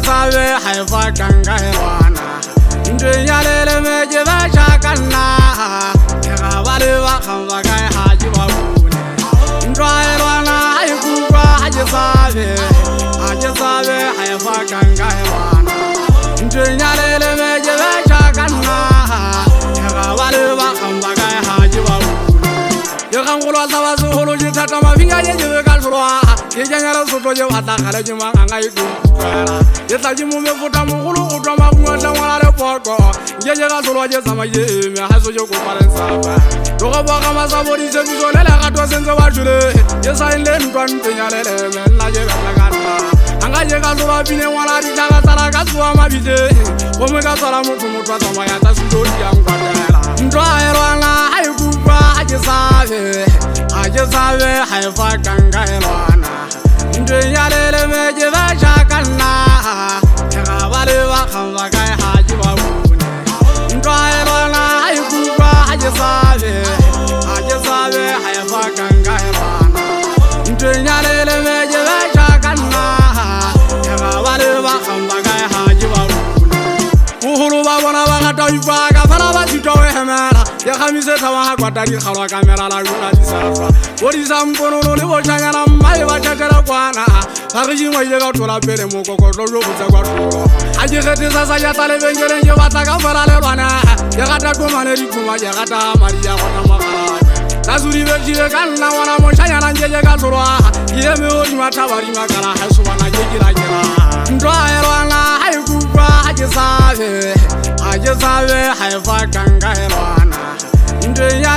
sabe haifa kangairwana Ndunyalele meje bashakana Kega bale bakamba kai haji babune Ndwairwana haikuba haji sabe haifa kangairwana Ndunyalele meje bashakana Kega bale bakamba kai haji babune Yekangulwa sabasu hulu jitata mafinga yeje kalsulwa Yejanyara soto je wata kale jima anga yidu Yeta jimu mefuta mukulu utama kumwata mwanale poko Yeje kalsulwa je sama ye me haso je kuparen saba Toka baka masabori se biso lele katwa sense wajule Yesa inle ntwan penyalele menla je katakana Anga je kalsulwa bine wana ritaka sara kasuwa mabite Kome kasara mutu sama yata sudori yang kwadela Ndwa erwana haikupa Aje sabe haifa kangairwana Ndunyalele meje bashakana Kega bale bakamba kai haji babune Ndwairwana haikuba aje sabe haifa kangairwana Ndunyalele meje bashakana Kega bale bakamba kai haji babune Uhulu babona bakata ifaga fala batitowe hemela Yakamise tawa kwa tari khalwa kamera la runa disafra Odisa mkono no le bochangana mai bachakara kwana Pakiji mwaile ka tola pere mokoko lo butsa kwa tolo Aje khete sasa ya tale bengere nje bataka fara le bana Yakata komane rikuma yakata maria kona makala Tasuri bejire kana wana mochanya njeje ka tolwa Yeme ori matabari makala hasubana jejira jira Ndwa erwana haikuba aje sabe haifa kangairwana Ndunya